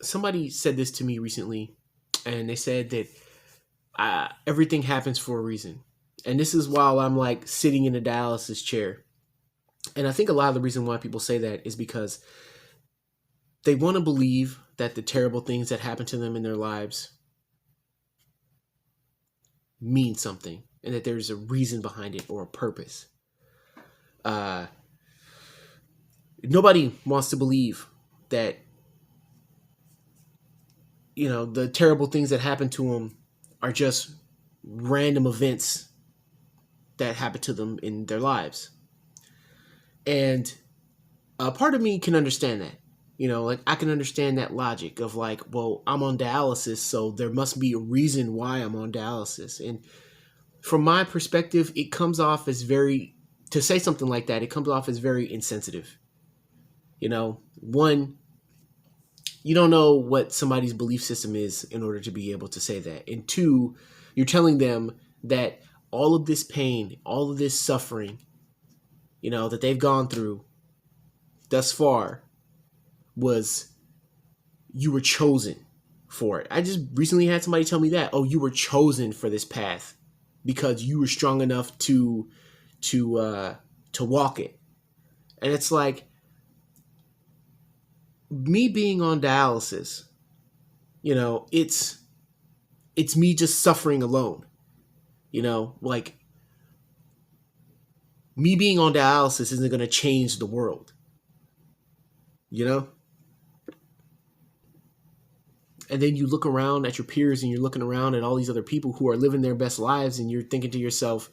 somebody said this to me recently, and they said that everything happens for a reason. And this is while I'm like sitting in a dialysis chair. And I think a lot of the reason why people say that is because they want to believe that the terrible things that happen to them in their lives mean something and that there's a reason behind it or a purpose. Uh, Nobody wants to believe that, the terrible things that happen to them are just random events that happen to them in their lives. And a part of me can understand that. Like I can understand that logic of like, well, I'm on dialysis, so there must be a reason why I'm on dialysis. And from my perspective, it comes off as to say something like that, it comes off as very insensitive. One, you don't know what somebody's belief system is in order to be able to say that. And two, you're telling them that all of this pain, all of this suffering, that they've gone through thus far was you were chosen for it. I just recently had somebody tell me that, oh, you were chosen for this path because you were strong enough to walk it. And it's like, me being on dialysis, it's me just suffering alone. Like me being on dialysis isn't going to change the world. And then you look around at your peers and you're looking around at all these other people who are living their best lives, and you're thinking to yourself,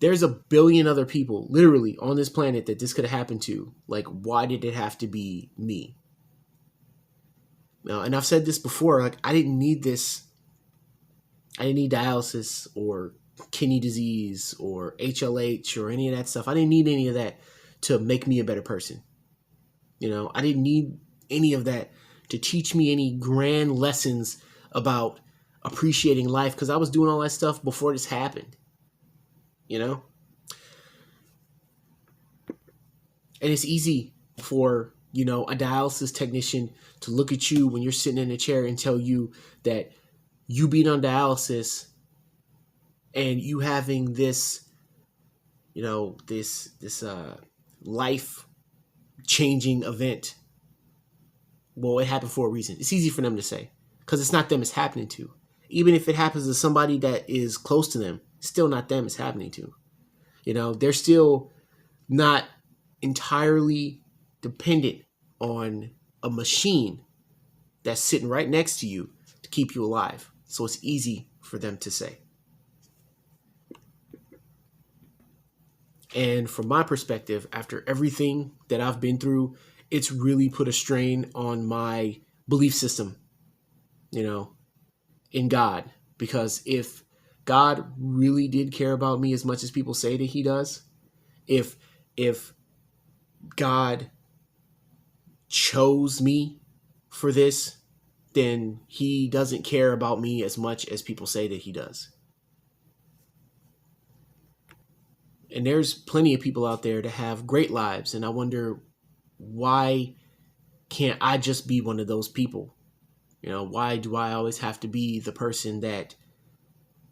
there's a billion other people literally on this planet that this could have happened to. Like, why did it have to be me? Now, and I've said this before, like, I didn't need this. I didn't need dialysis or kidney disease or HLH or any of that stuff. I didn't need any of that to make me a better person. I didn't need any of that to teach me any grand lessons about appreciating life, because I was doing all that stuff before this happened. And it's easy for, a dialysis technician to look at you when you're sitting in a chair and tell you that you being on dialysis and you having this, this life changing event. Well, it happened for a reason. It's easy for them to say because it's not them it's happening to. Even if it happens to somebody that is close to them, still not them it's happening to. They're still not entirely dependent on a machine that's sitting right next to you to keep you alive. So it's easy for them to say. And from my perspective, after everything that I've been through, it's really put a strain on my belief system, in God. Because if God really did care about me as much as people say that he does, if God chose me for this, then he doesn't care about me as much as people say that he does. And there's plenty of people out there that have great lives, and I wonder, why can't I just be one of those people? Why do I always have to be the person that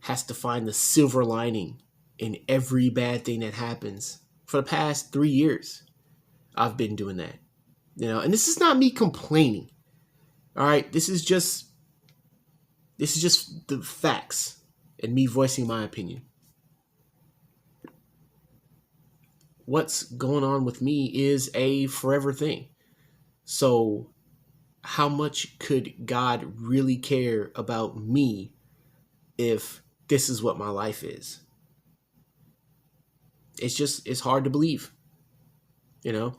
has to find the silver lining in every bad thing that happens? For the past 3 years, I've been doing that. And this is not me complaining. All right, this is just the facts and me voicing my opinion. What's going on with me is a forever thing. So how much could God really care about me if this is what my life is? It's hard to believe, And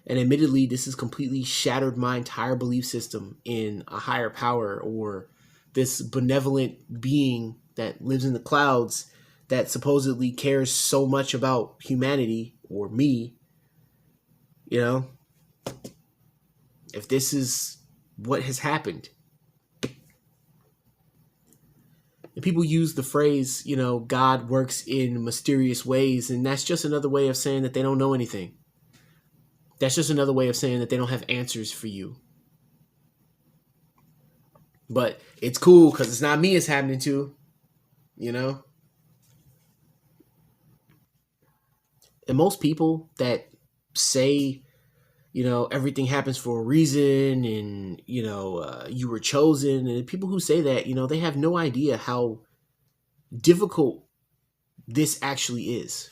admittedly, this has completely shattered my entire belief system in a higher power or this benevolent being that lives in the clouds that supposedly cares so much about humanity or me. If this is what has happened. And people use the phrase, God works in mysterious ways, and that's just another way of saying that they don't know anything. That's just another way of saying that they don't have answers for you. But it's cool because it's not me it's happening to, you know? And most people that say, everything happens for a reason and, you were chosen, and people who say that, they have no idea how difficult this actually is,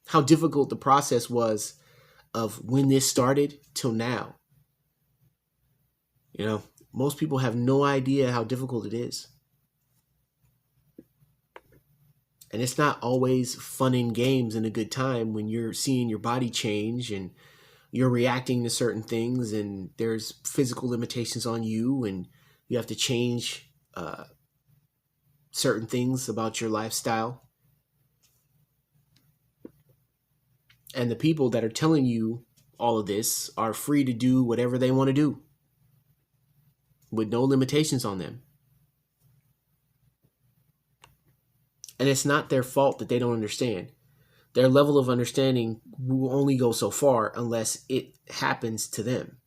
how difficult the process was of when this started till now. Most people have no idea how difficult it is. And it's not always fun and games and a good time when you're seeing your body change and you're reacting to certain things and there's physical limitations on you and you have to change certain things about your lifestyle. And the people that are telling you all of this are free to do whatever they want to do with no limitations on them. And it's not their fault that they don't understand. Their level of understanding will only go so far unless it happens to them.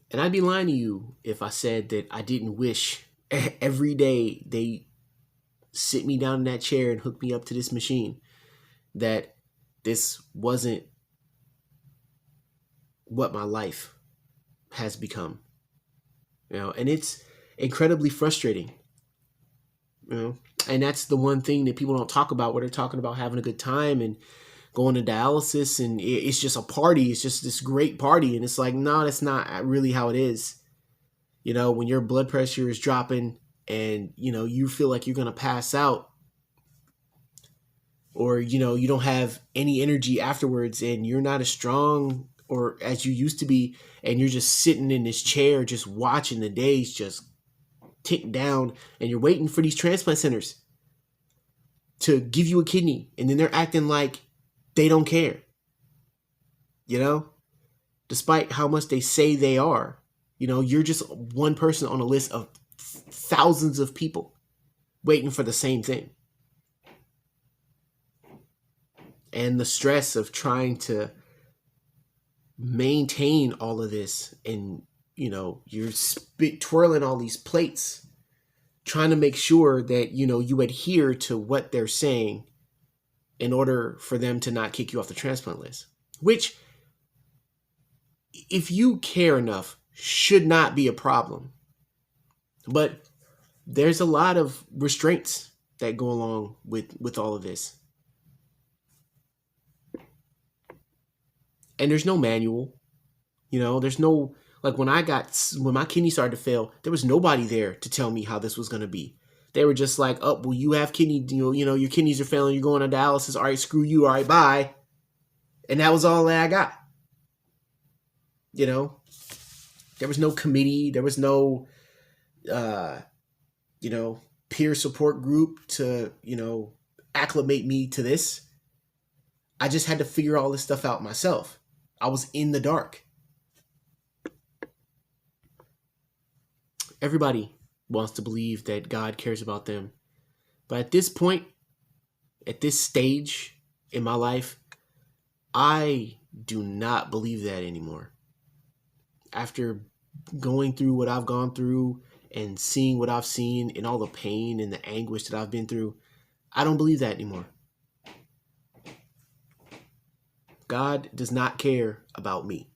And I'd be lying to you if I said that I didn't wish every day they sit me down in that chair and hook me up to this machine, that this wasn't what my life has become. And it's incredibly frustrating. And that's the one thing that people don't talk about, where they're talking about having a good time and going to dialysis and it's just a party. It's just this great party. And it's like, no, that's not really how it is. When your blood pressure is dropping and, you feel like you're going to pass out, or, you don't have any energy afterwards and you're not as strong or as you used to be, and you're just sitting in this chair, just watching the days just tick down, and you're waiting for these transplant centers to give you a kidney, and then they're acting like they don't care, despite how much they say they are. You're just one person on a list of thousands of people waiting for the same thing. And the stress of trying to maintain all of this, and you're twirling all these plates, trying to make sure that you adhere to what they're saying in order for them to not kick you off the transplant list, which, if you care enough, should not be a problem. But there's a lot of restraints that go along with all of this. And there's no manual. There's no, like, when my kidney started to fail, there was nobody there to tell me how this was going to be. They were just like, oh, well, you have kidney, your kidneys are failing, you're going on dialysis, all right, screw you, all right, bye. And that was all that I got. There was no committee, there was no, peer support group to, acclimate me to this. I just had to figure all this stuff out myself. I was in the dark. Everybody wants to believe that God cares about them. But at this point, at this stage in my life, I do not believe that anymore. After going through what I've gone through and seeing what I've seen and all the pain and the anguish that I've been through, I don't believe that anymore. God does not care about me.